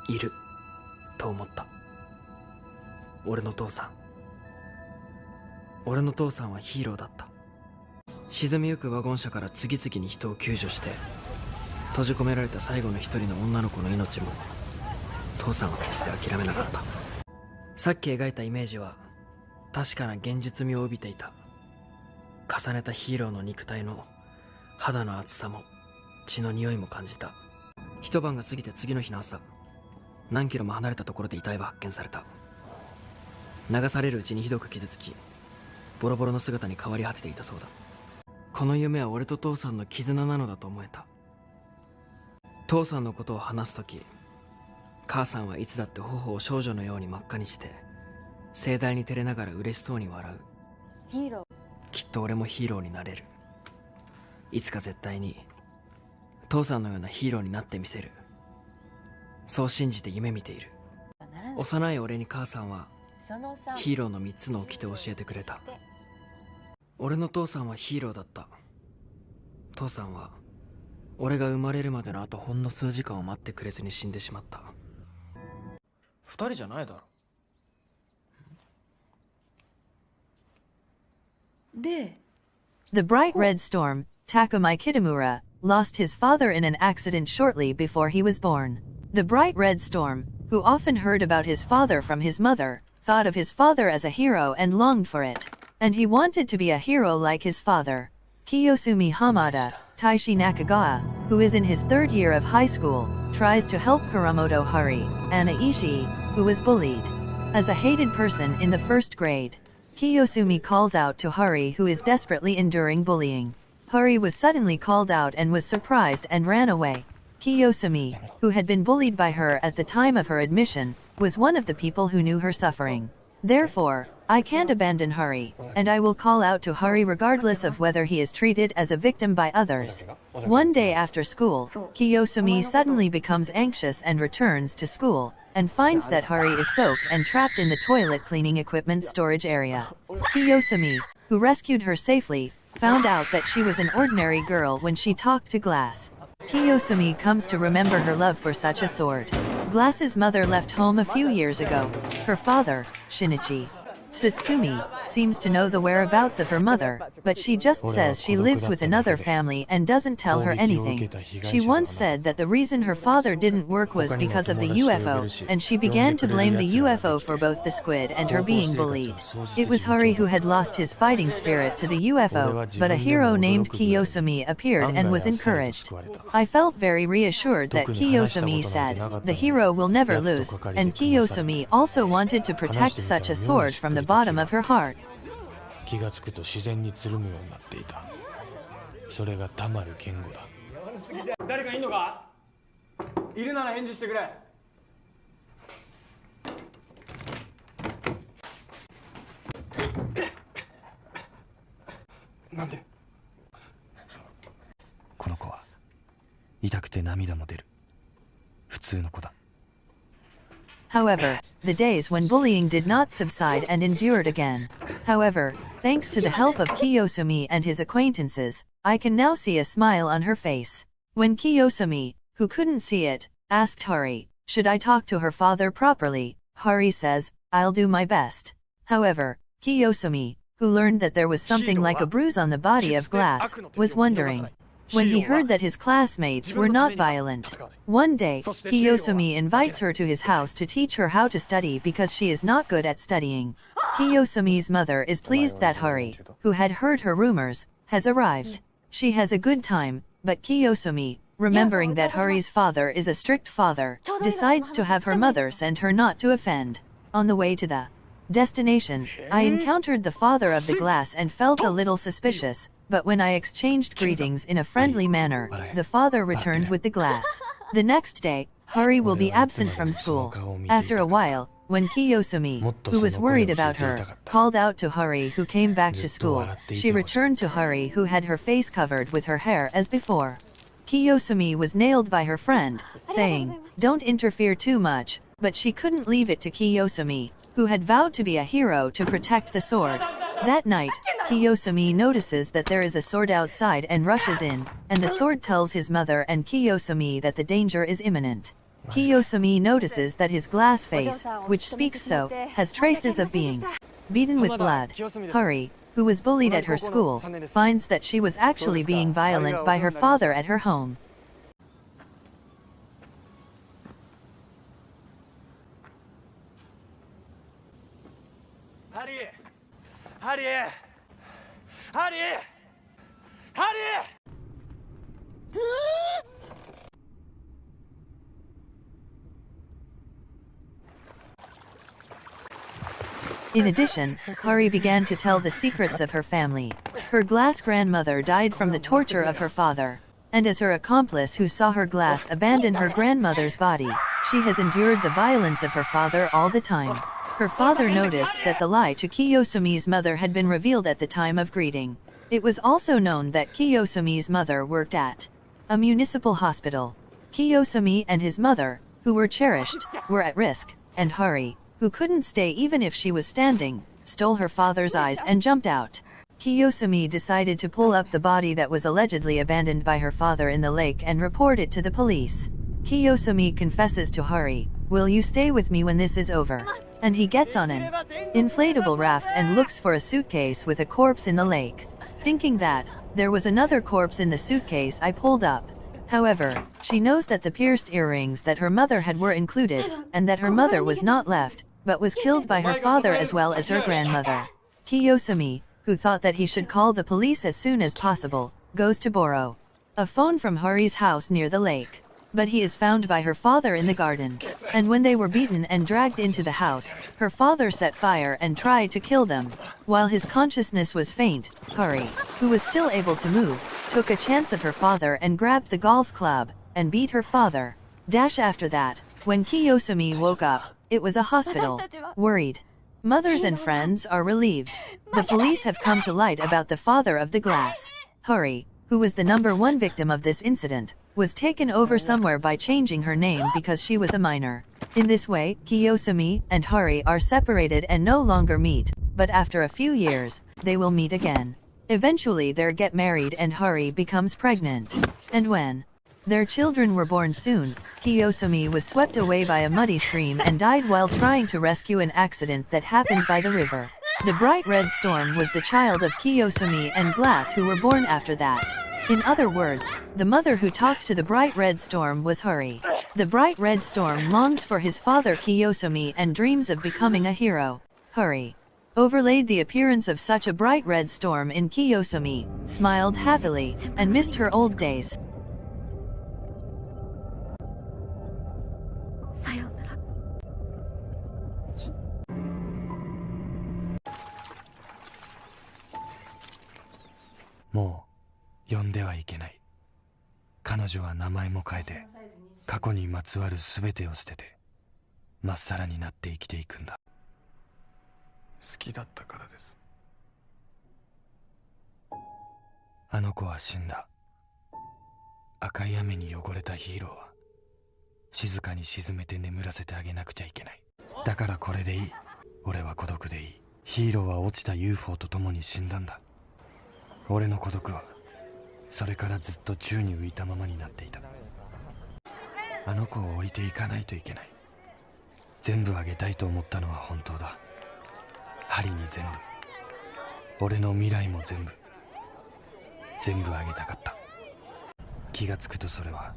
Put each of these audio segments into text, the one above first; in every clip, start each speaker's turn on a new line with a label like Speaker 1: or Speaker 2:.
Speaker 1: いると思った。俺の父さんはヒーローだった。沈みゆくワゴン車から次々に人を救助して、閉じ込められた最後の一人の女の子の命も父さんは決して諦めなかった。さっき描いたイメージは確かな現実味を帯びていた。重ねたヒーローの肉体の肌の厚さも血の匂いも感じた。一晩が過ぎて次の日の朝、何キロも離れたところで遺体は発見された。流されるうちにひどく傷つき、ボロボロの姿に変わり果てていたそうだ。この夢は俺と父さんの絆なのだと思えた。父さんのことを話すとき、母さんはいつだって頬を少女のように真っ赤にして盛大に照れながら嬉しそうに笑う。
Speaker 2: ヒーロー。
Speaker 1: きっと俺もヒーローになれる。いつか絶対に父さんのようなヒーローになってみせる。そう信じて夢見ている。幼い俺に母さんはヒーローの3つの掟を教えてくれた。俺の父さんはヒーローだった。父さんは俺が生まれるまでのあとほんの数時間を待ってくれずに死んでしまった。2人じゃないだろ。
Speaker 2: で、
Speaker 3: The bright red storm, Takemiya Kitamura, lost his father in an accident shortly before he was born. The bright red storm, who often heard about his father from his mother, thought of his father as a hero and longed for it. And he wanted to be a hero like his father. Kiyosumi Hamada, Taishi Nakagawa, who is in his third year of high school, tries to help Kuramoto Hari, Anna Ishii, who was bullied as a hated person in the first grade. Kiyosumi calls out to Hari, who is desperately enduring bullying. Hari was suddenly called out and was surprised and ran away. Kiyosumi, who had been bullied by her at the time of her admission, was one of the people who knew her suffering. Therefore, I can't abandon Hari, and I will call out to Hari regardless of whether he is treated as a victim by others. One day after school, Kiyosumi suddenly becomes anxious and returns to school, and finds that Hari is soaked and trapped in the toilet cleaning equipment storage area. Kiyosumi, who rescued her safely, found out that she was an ordinary girl when she talked to Glass. Kiyosumi comes to remember her love for such a sword. Glass's mother left home a few years ago. Her father, Shinichi Tsutsumi, seems to know the whereabouts of her mother, but she just says she lives with another family and doesn't tell her anything. She once said that the reason her father didn't work was because of the UFO, and she began to blame the UFO for both the squid and her being bullied. It was Hari who had lost his fighting spirit to the UFO, but a hero named Kiyosumi appeared and was encouraged. I felt very reassured that Kiyosumi said, "The hero will never lose," and Kiyosumi also wanted to protect such a sword from the bottom of her heart.
Speaker 4: 気がつくと自然につるむようになっていた。それがたまる言語だ。
Speaker 5: 誰かいんのか？いるなら返事してくれ。なんで？
Speaker 4: この子は痛くて涙も出る。普通の子だ。
Speaker 3: However, the days when bullying did not subside and endured again. However, thanks to the help of Kiyosumi and his acquaintances, I can now see a smile on her face. When Kiyosumi, who couldn't see it, asked Hari, "Should I talk to her father properly?" Hari says, "I'll do my best." However, Kiyosumi, who learned that there was something like a bruise on the body of Glass, was wondering. When he heard that his classmates were not violent. One day, Kiyosumi invites her to his house to teach her how to study because she is not good at studying. Kiyosumi's mother is pleased that Hari, who had heard her rumors, has arrived. She has a good time, but Kiyosumi, remembering that Hari's father is a strict father, decides to have her mother send her not to offend. On the way to the destination, I encountered the father of the Glass and felt a little suspicious, but when I exchanged greetings in a friendly manner, the father returned with the Glass. The next day, Hari will be absent from school. After a while, when Kiyosumi, who was worried about her, called out to Hari who came back to school, she returned to Hari who had her face covered with her hair as before. Kiyosumi was nailed by her friend, saying, "Don't interfere too much," but she couldn't leave it to Kiyosumi, who had vowed to be a hero to protect the sword. That night, Kiyosumi notices that there is a sword outside and rushes in, and the sword tells his mother and Kiyosumi that the danger is imminent. Kiyosumi notices that his glass face, which speaks so, has traces of being beaten with blood. Hari, who was bullied at her school, finds that she was actually being violent by her father at her home.
Speaker 5: ハリーハリーハリーハリー
Speaker 3: In addition, Hari began to tell the secrets of her family. Her glass grandmother died from the torture of her father, and as her accomplice who saw her glass abandon her grandmother's body, she has endured the violence of her father all the time. Her father noticed that the lie to Kiyosumi's mother had been revealed at the time of greeting. It was also known that Kiyosumi's mother worked at a municipal hospital. Kiyosumi and his mother, who were cherished, were at risk, and Hari, who couldn't stay even if she was standing, stole her father's eyes and jumped out. Kiyosumi decided to pull up the body that was allegedly abandoned by her father in the lake and report it to the police. Kiyosumi confesses to Hari, "Will you stay with me when this is over?" And he gets on an inflatable raft and looks for a suitcase with a corpse in the lake. Thinking that there was another corpse in the suitcase, I pulled up. However, she knows that the pierced earrings that her mother had were included, and that her mother was not left, but was killed by her father as well as her grandmother. Kiyosumi, who thought that he should call the police as soon as possible, goes to borrow a phone from Hari's house near the lake. But he is found by her father in the garden, and when they were beaten and dragged into the house, her father set fire and tried to kill them. While his consciousness was faint, Hari, who was still able to move, took a chance of her father and grabbed the golf club, and beat her father. After that, when Kiyosumi woke up, it was a hospital. Worried mothers and friends are relieved. The police have come to light about the father of the glass. Hari, who was the #1 victim of this incident, was taken over somewhere by changing her name because she was a minor. In this way, Kiyosumi and Hari are separated and no longer meet, but after a few years, they will meet again. Eventually they get married and Hari becomes pregnant. And when their children were born soon, Kiyosumi was swept away by a muddy stream and died while trying to rescue an accident that happened by the river. The bright red storm was the child of Kiyosumi and Glass who were born after that. In other words, the mother who talked to the bright red storm was Hari. The bright red storm longs for his father Kiyosumi and dreams of becoming a hero. Hari overlaid the appearance of such a bright red storm in Kiyosumi, smiled happily, and missed her old days.
Speaker 2: さようなら。
Speaker 4: もう呼んではいけない。彼女は名前も変えて、過去にまつわる全てを捨てて、まっさらになって生きていくんだ。好きだったからです。あの子は死んだ。赤い雨に汚れたヒーローは静かに沈めて眠らせてあげなくちゃいけない。だからこれでいい。俺は孤独でいい。ヒーローは落ちた UFO と共に死んだんだ。俺の孤独はそれからずっと宙に浮いたままになっていた。あの子を置いていかないといけない。全部あげたいと思ったのは本当だ。針に全部、俺の未来も全部あげたかった。気がつくとそれは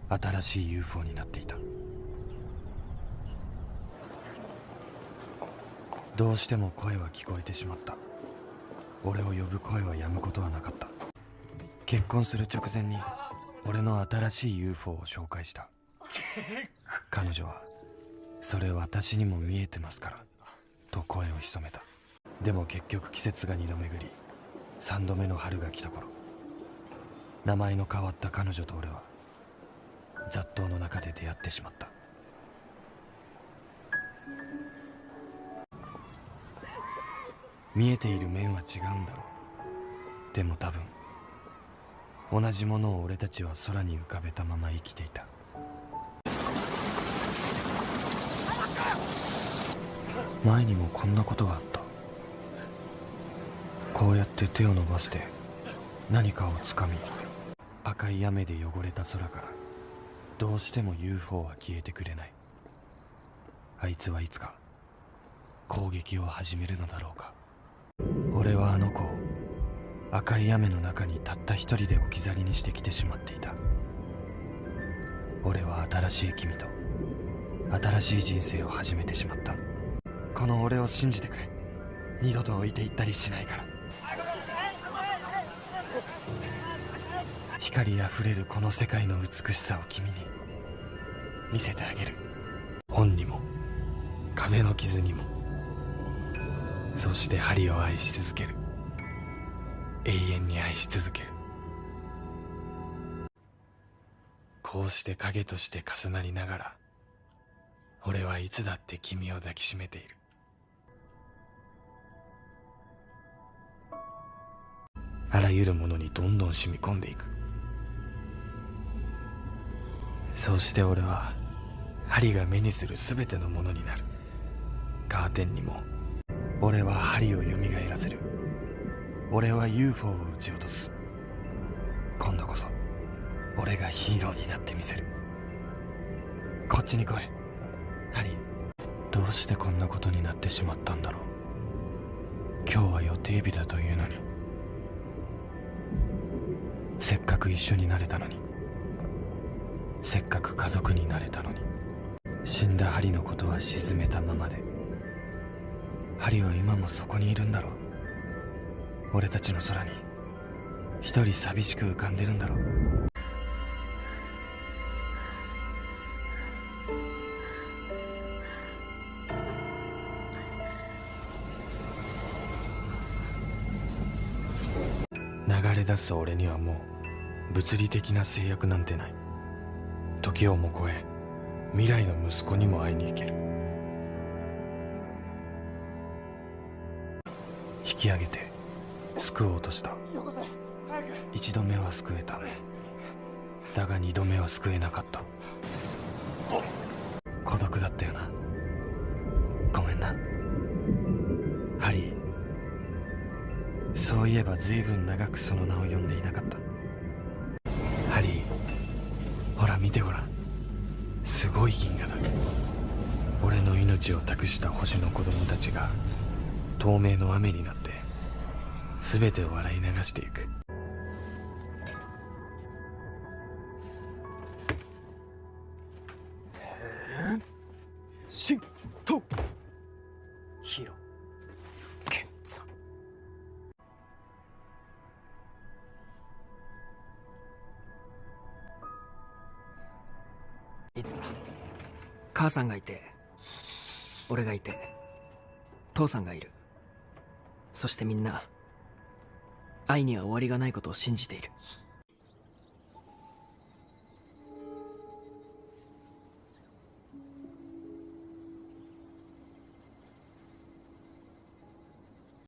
Speaker 4: 新しい UFO になっていた。どうしても声は聞こえてしまった。俺を呼ぶ声はやむことはなかった。結婚する直前に俺の新しい UFO を紹介した。彼女はそれ私にも見えてますからと声を潜めた。でも結局季節が2度巡り3度目の春が来た頃、名前の変わった彼女と俺は雑踏の中で出会ってしまった。見えている面は違うんだろう。でも多分同じものを俺たちは空に浮かべたまま生きていた。前にもこんなことがあった。こうやって手を伸ばして何かをつかみ、赤い雨で汚れた空からどうしても UFO は消えてくれない。あいつはいつか攻撃を始めるのだろうか。俺はあの子を赤い雨の中にたった一人で置き去りにしてきてしまっていた。俺は新しい君と新しい人生を始めてしまった。この俺を信じてくれ。二度と置いていったりしないから。光あふれるこの世界の美しさを君に見せてあげる。本にも壁の傷にも。そして針を愛し続ける。永遠に愛し続ける。こうして影として重なりながら、俺はいつだって君を抱きしめている。あらゆるものにどんどん染み込んでいく。そうして俺は針が目にする全てのものになる。カーテンにも俺は針を蘇らせる。俺は UFO を撃ち落とす。今度こそ俺がヒーローになってみせる。こっちに来い針。どうしてこんなことになってしまったんだろう。今日は予定日だというのに。せっかく一緒になれたのに、せっかく家族になれたのに。死んだ針のことは沈めたままで、針は今もそこにいるんだろう。俺たちの空に一人寂しく浮かんでるんだろう。流れ出す俺にはもう物理的な制約なんてない。時をも超え未来の息子にも会いに行ける。引き上げて救おうとした。一度目は救えた。だが二度目は救えなかった。孤独だったよな。ごめんなハリー。そういえば随分長くその名を呼んでいなかった。ハリー、ほら見てごらん。すごい銀河だ。俺の命を託した星の子供たちが透明の雨になって全てを笑い流していく。
Speaker 1: シントヒロケンツァ。母さんがいて、俺がいて、父さんがいる。そしてみんな愛には終わりがないことを信じている。